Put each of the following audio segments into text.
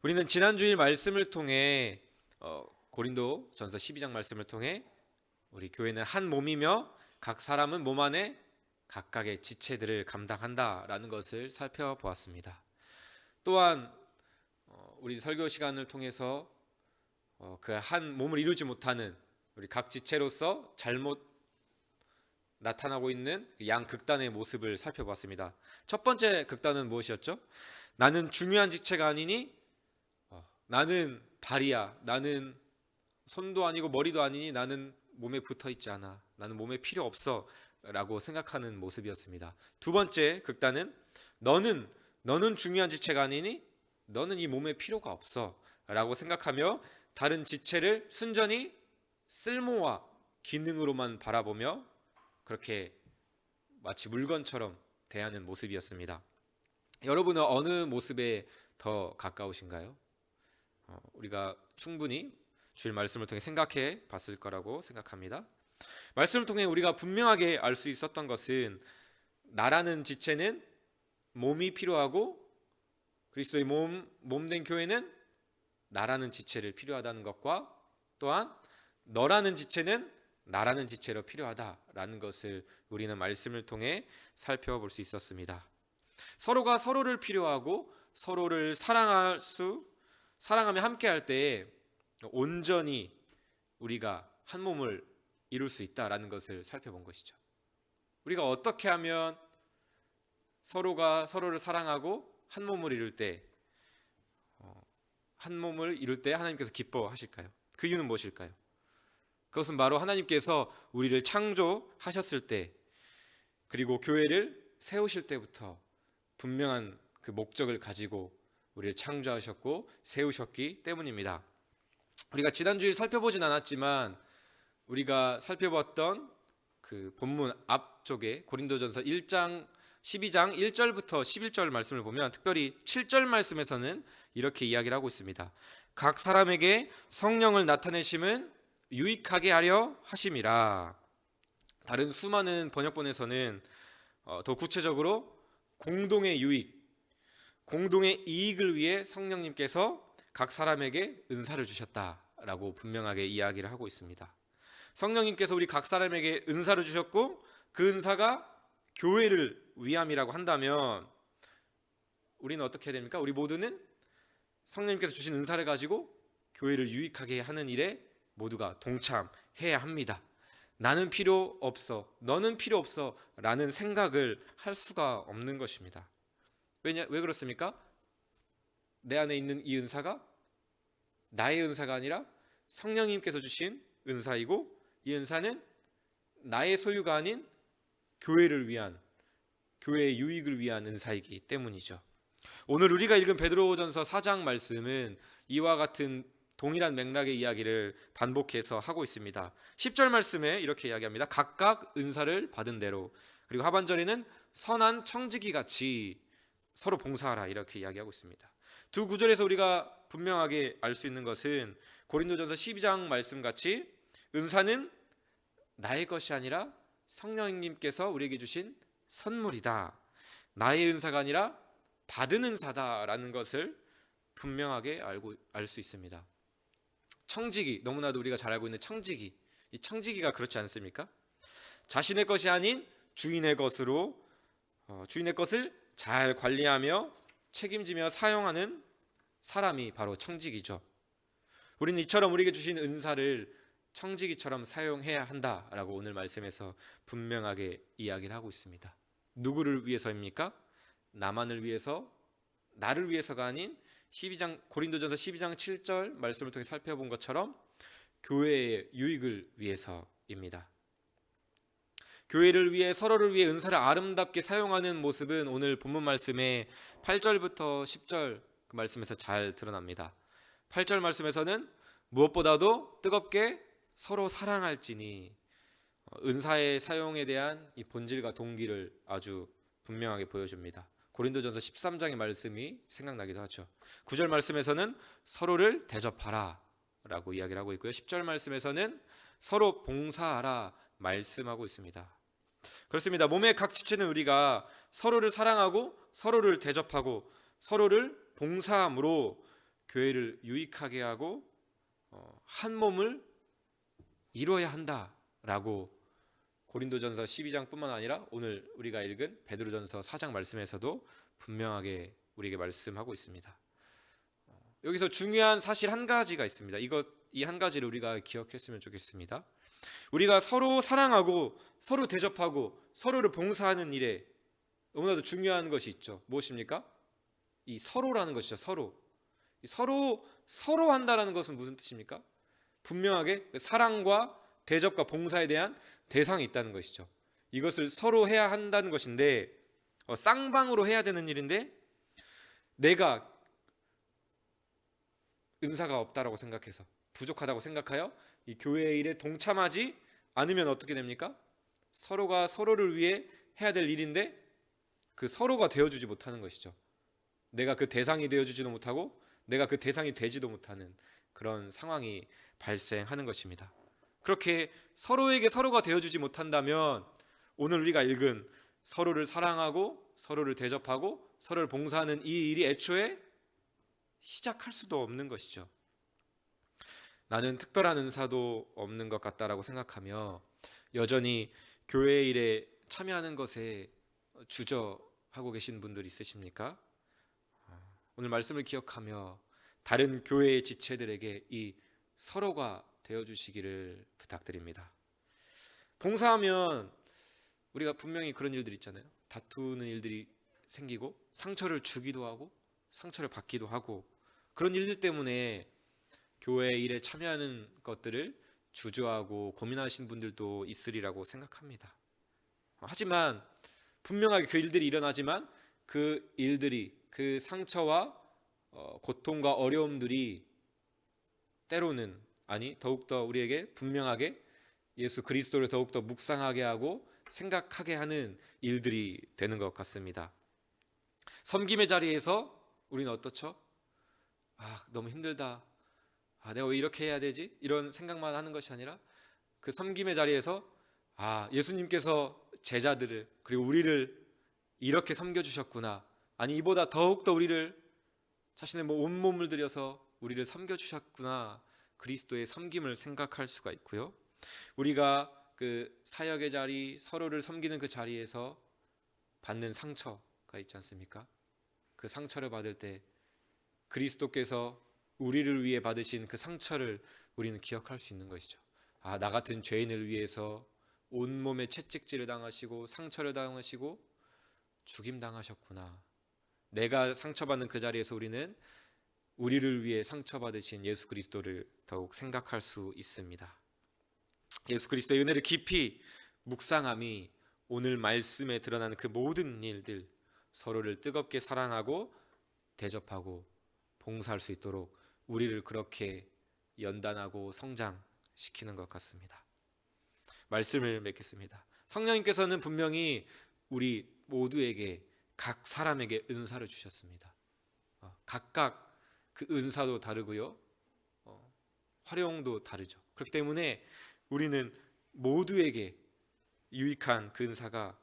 우리는 지난주일 말씀을 통해 고린도 전서 12장 말씀을 통해 우리 교회는 한 몸이며 각 사람은 몸 안에 각각의 지체들을 감당한다라는 것을 살펴보았습니다. 또한 우리 설교 시간을 통해서 그 한 몸을 이루지 못하는 우리 각 지체로서 잘못 나타나고 있는 양 극단의 모습을 살펴봤습니다. 첫 번째 극단은 무엇이었죠? 나는 중요한 지체가 아니니 나는 발이야. 나는 손도 아니고 머리도 아니니 나는 몸에 붙어 있지 않아. 나는 몸에 필요 없어. 라고 생각하는 모습이었습니다. 두 번째 극단은 너는 중요한 지체가 아니니 너는 이 몸에 필요가 없어. 라고 생각하며 다른 지체를 순전히 쓸모와 기능으로만 바라보며 그렇게 마치 물건처럼 대하는 모습이었습니다. 여러분은 어느 모습에 더 가까우신가요? 우리가 충분히 주일 말씀을 통해 생각해 봤을 거라고 생각합니다. 말씀을 통해 우리가 분명하게 알 수 있었던 것은 나라는 지체는 몸이 필요하고 그리스도의 몸된 교회는 나라는 지체를 필요하다는 것과 또한 너라는 지체는 나라는 지체로 필요하다라는 것을 우리는 말씀을 통해 살펴볼 수 있었습니다. 서로가 서로를 필요하고 서로를 사랑하며 함께할 때에 온전히 우리가 한 몸을 이룰 수 있다라는 것을 살펴본 것이죠. 우리가 어떻게 하면 서로가 서로를 사랑하고 한 몸을 이룰 때 하나님께서 기뻐하실까요? 그 이유는 무엇일까요? 그것은 바로 하나님께서 우리를 창조하셨을 때 그리고 교회를 세우실 때부터 분명한 그 목적을 가지고 우리를 창조하셨고 세우셨기 때문입니다. 우리가 지난주에 살펴보진 않았지만 우리가 살펴봤던 그 본문 앞쪽에 고린도전서 1장 12장 1절부터 11절 말씀을 보면 특별히 7절 말씀에서는 이렇게 이야기를 하고 있습니다. 각 사람에게 성령을 나타내심은 유익하게 하려 하심이라. 다른 수많은 번역본에서는 더 구체적으로 공동의 유익, 공동의 이익을 위해 성령님께서 각 사람에게 은사를 주셨다라고 분명하게 이야기를 하고 있습니다. 성령님께서 우리 각 사람에게 은사를 주셨고 그 은사가 교회를 위함이라고 한다면 우리는 어떻게 해야 됩니까? 우리 모두는 성령님께서 주신 은사를 가지고 교회를 유익하게 하는 일에 모두가 동참해야 합니다. 나는 필요 없어, 너는 필요 없어 라는 생각을 할 수가 없는 것입니다. 왜 그렇습니까? 내 안에 있는 이 은사가 나의 은사가 아니라 성령님께서 주신 은사이고 이 은사는 나의 소유가 아닌 교회를 위한, 교회의 유익을 위한 은사이기 때문이죠. 오늘 우리가 읽은 베드로전서 4장 말씀은 이와 같은 동일한 맥락의 이야기를 반복해서 하고 있습니다. 10절 말씀에 이렇게 이야기합니다. 각각 은사를 받은 대로. 그리고 하반절에는 선한 청지기 같이 서로 봉사하라 이렇게 이야기하고 있습니다. 두 구절에서 우리가 분명하게 알 수 있는 것은 고린도전서 12장 말씀같이 은사는 나의 것이 아니라 성령님께서 우리에게 주신 선물이다. 나의 은사가 아니라 받은 은사다라는 것을 분명하게 알 수 있습니다. 청지기, 너무나도 우리가 잘 알고 있는 청지기, 이 청지기가 그렇지 않습니까? 자신의 것이 아닌 주인의 것을 잘 관리하며 책임지며 사용하는 사람이 바로 청지기죠. 우리는 이처럼 우리에게 주신 은사를 청지기처럼 사용해야 한다라고 오늘 말씀에서 분명하게 이야기를 하고 있습니다. 누구를 위해서입니까? 나만을 위해서, 나를 위해서가 아닌 고린도전서 12장 7절 말씀을 통해 살펴본 것처럼 교회의 유익을 위해서입니다. 교회를 위해 서로를 위해 은사를 아름답게 사용하는 모습은 오늘 본문 말씀의 8절부터 10절 그 말씀에서 잘 드러납니다. 8절 말씀에서는 무엇보다도 뜨겁게 서로 사랑할지니 은사의 사용에 대한 이 본질과 동기를 아주 분명하게 보여줍니다. 고린도전서 13장의 말씀이 생각나기도 하죠. 9절 말씀에서는 서로를 대접하라 라고 이야기를 하고 있고요. 10절 말씀에서는 서로 봉사하라 말씀하고 있습니다. 그렇습니다. 몸의 각 지체는 우리가 서로를 사랑하고 서로를 대접하고 서로를 봉사함으로 교회를 유익하게 하고 한 몸을 이루어야 한다라고 고린도전서 12장뿐만 아니라 오늘 우리가 읽은 베드로전서 4장 말씀에서도 분명하게 우리에게 말씀하고 있습니다. 여기서 중요한 사실 한 가지가 있습니다. 이 한 가지를 우리가 기억했으면 좋겠습니다. 우리가 서로 사랑하고 서로 대접하고 서로를 봉사하는 일에 너무나도 중요한 것이 있죠. 무엇입니까? 이 서로라는 것이죠. 서로 한다라는 것은 무슨 뜻입니까? 분명하게 사랑과 대접과 봉사에 대한 대상이 있다는 것이죠. 이것을 서로 해야 한다는 것인데 쌍방으로 해야 되는 일인데 내가 은사가 없다라고 생각해서 부족하다고 생각하여 이 교회의 일에 동참하지 않으면 어떻게 됩니까? 서로가 서로를 위해 해야 될 일인데 그 서로가 되어주지 못하는 것이죠. 내가 그 대상이 되어주지도 못하고 내가 그 대상이 되지도 못하는 그런 상황이 발생하는 것입니다. 그렇게 서로에게 서로가 되어주지 못한다면 오늘 우리가 읽은 서로를 사랑하고 서로를 대접하고 서로를 봉사하는 이 일이 애초에 시작할 수도 없는 것이죠. 나는 특별한 은사도 없는 것 같다라고 생각하며 여전히 교회 일에 참여하는 것에 주저하고 계신 분들 있으십니까? 오늘 말씀을 기억하며 다른 교회의 지체들에게 이 서로가 되어주시기를 부탁드립니다. 봉사하면 우리가 분명히 그런 일들 있잖아요. 다투는 일들이 생기고 상처를 주기도 하고 상처를 받기도 하고 그런 일들 때문에 교회 일에 참여하는 것들을 주저하고 고민하신 분들도 있으리라고 생각합니다. 하지만 분명하게 그 일들이 일어나지만 그 일들이 그 상처와 고통과 어려움들이 때로는 더욱더 우리에게 분명하게 예수 그리스도를 더욱더 묵상하게 하고 생각하게 하는 일들이 되는 것 같습니다. 섬김의 자리에서 우리는 어떻죠? 너무 힘들다. 내가 왜 이렇게 해야 되지? 이런 생각만 하는 것이 아니라 그 섬김의 자리에서 예수님께서 제자들을 그리고 우리를 이렇게 섬겨주셨구나. 이보다 더욱더 우리를 자신의 온몸을 들여서 우리를 섬겨주셨구나. 그리스도의 섬김을 생각할 수가 있고요. 우리가 그 사역의 자리, 서로를 섬기는 그 자리에서 받는 상처가 있지 않습니까? 그 상처를 받을 때 그리스도께서 우리를 위해 받으신 그 상처를 우리는 기억할 수 있는 것이죠. 나 같은 죄인을 위해서 온몸에 채찍질을 당하시고 상처를 당하시고 죽임당하셨구나. 내가 상처받는 그 자리에서 우리는 우리를 위해 상처받으신 예수 그리스도를 더욱 생각할 수 있습니다. 예수 그리스도의 은혜를 깊이 묵상함이 오늘 말씀에 드러나는 그 모든 일들, 서로를 뜨겁게 사랑하고 대접하고 봉사할 수 있도록 우리를 그렇게 연단하고 성장시키는 것 같습니다. 말씀을 맺겠습니다. 성령님께서는 분명히 우리 모두에게 각 사람에게 은사를 주셨습니다. 각각 그 은사도 다르고요, 활용도 다르죠. 그렇기 때문에 우리는 모두에게 유익한 그 은사가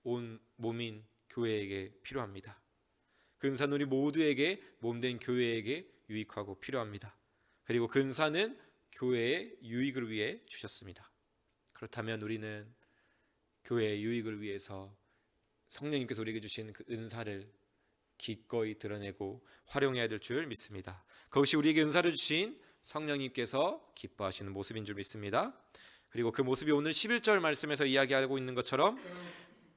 온 몸인 교회에게 필요합니다. 그 은사는 우리 모두에게 몸된 교회에게 유익하고 필요합니다. 그리고 그 은사는 교회의 유익을 위해 주셨습니다. 그렇다면 우리는 교회의 유익을 위해서 성령님께서 우리에게 주신 그 은사를 기꺼이 드러내고 활용해야 될 줄 믿습니다. 그것이 우리에게 은사를 주신 성령님께서 기뻐하시는 모습인 줄 믿습니다. 그리고 그 모습이 오늘 11절 말씀에서 이야기하고 있는 것처럼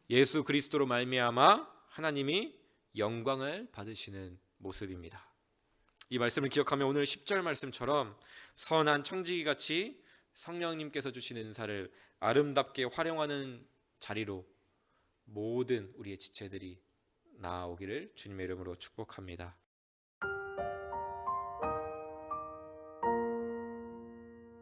예수 그리스도로 말미암아 하나님이 영광을 받으시는 모습입니다. 이 말씀을 기억하며 오늘 10절 말씀처럼 선한 청지기같이 성령님께서 주신 은사를 아름답게 활용하는 자리로 모든 우리의 지체들이 나아오기를 주님의 이름으로 축복합니다.